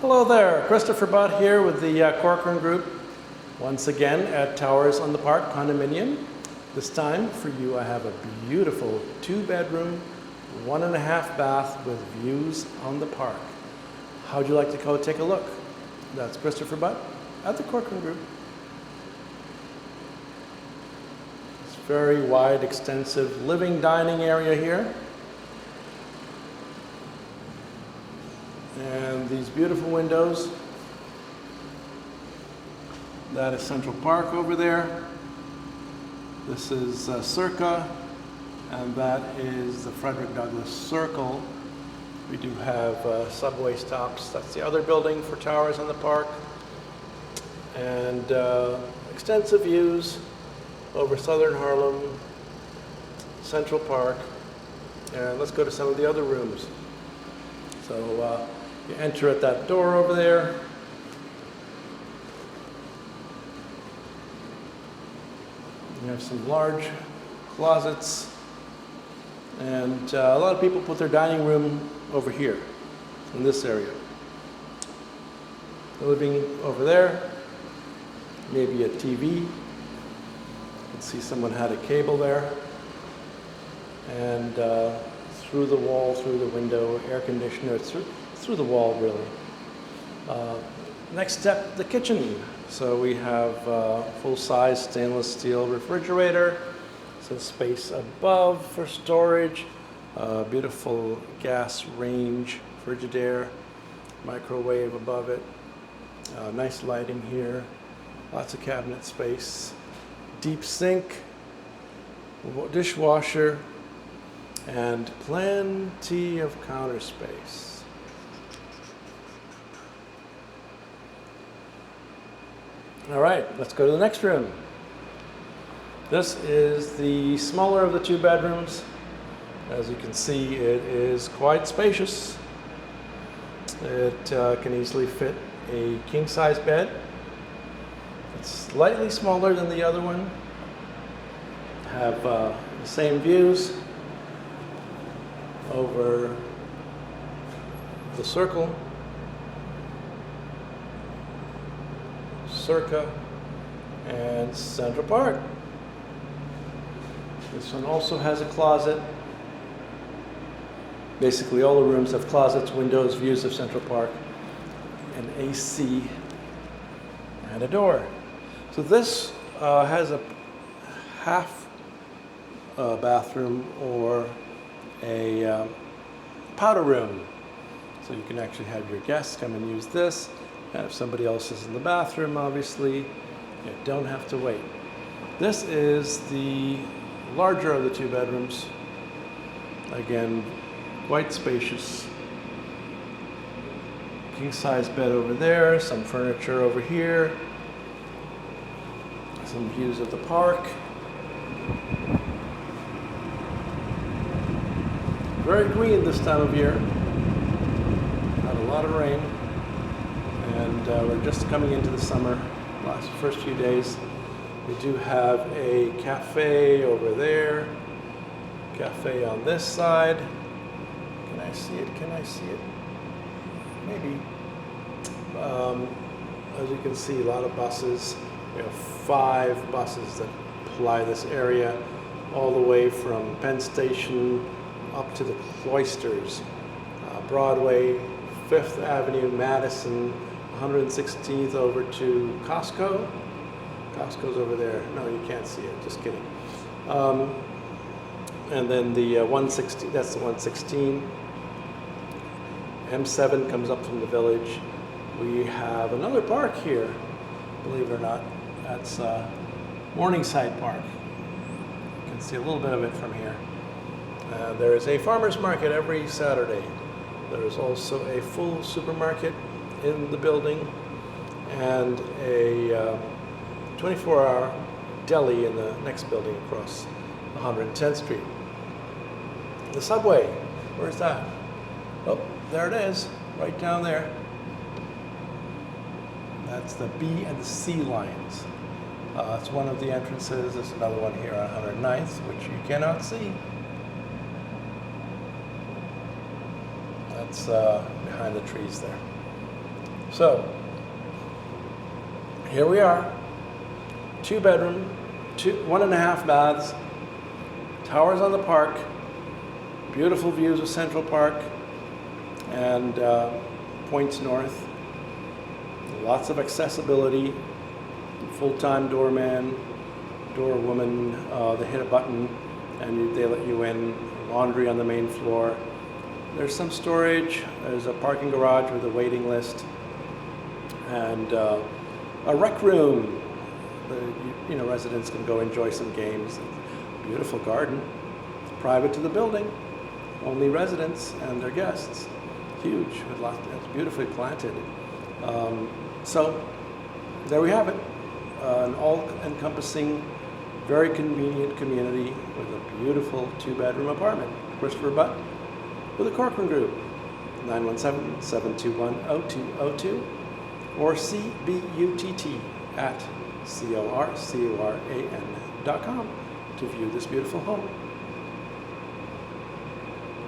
Hello there, Christopher Butt here with the Corcoran Group, once again at Towers on the Park Condominium. This time for you I have a beautiful 2-bedroom, 1.5 bath with views on the park. How'd you like to go take a look? That's Christopher Butt at the Corcoran Group. It's very wide, extensive living dining area here. And these beautiful windows. That is Central Park over there. This is Circa, and that is the Frederick Douglass Circle. We do have subway stops. That's the other building for Towers on the Park. And extensive views over southern Harlem, Central Park. And let's go to some of the other rooms. So you enter at that door over there. You have some large closets, and a lot of people put their dining room over here, in this area. The living over there, maybe a TV. You can see someone had a cable there. And through the wall, through the window, air conditioner, through the wall really. Next step, the kitchen. So we have full-size stainless steel refrigerator, some space above for storage, beautiful gas range, Frigidaire, microwave above it, nice lighting here, lots of cabinet space, deep sink, dishwasher, and plenty of counter space. All right, let's go to the next room. This is the smaller of the 2 bedrooms. As you can see, it is quite spacious. It can easily fit a king-size bed. It's slightly smaller than the other one. Have the same views over the circle, Circa, and Central Park. This one also has a closet. Basically all the rooms have closets, windows, views of Central Park, an AC, and a door. So this has a half bathroom or a powder room. So you can actually have your guests come and use this. And if somebody else is in the bathroom, obviously, you don't have to wait. This is the larger of the 2 bedrooms. Again, quite spacious. King-size bed over there, some furniture over here, some views of the park. Very green this time of year. Had a lot of rain. And we're just coming into the summer, first few days. We do have a cafe over there, cafe on this side. Can I see it? Can I see it? Maybe. As you can see, a lot of buses. We have 5 buses that ply this area, all the way from Penn Station up to the Cloisters, Broadway, 5th Avenue, Madison, 116th over to Costco. Costco's over there. No, you can't see it, just kidding. And then the 116, that's the 116. M7 comes up from the village. We have another park here, believe it or not. That's Morningside Park. You can see a little bit of it from here. There is a farmer's market every Saturday. There is also a full supermarket in the building and a 24-hour deli in the next building across 110th Street. The subway, where's that? Oh, there it is, right down there. That's the B and the C lines. It's one of the entrances. There's another one here on 109th, which you cannot see. That's behind the trees there. So, here we are. 2-bedroom, 1.5 baths, towers on the park, beautiful views of Central Park and points north. Lots of accessibility, full-time doorman, doorwoman, they hit a button and they let you in, laundry on the main floor. There's some storage, there's a parking garage with a waiting list, and a rec room. Residents can go enjoy some games. Beautiful garden, private to the building, only residents and their guests. Huge, with lots, it's beautifully planted. So there we have it, an all-encompassing, very convenient community with a beautiful 2-bedroom apartment. Christopher Butt with the Corcoran Group, 917-721-0202 or cbutt@corcoran.com to view this beautiful home.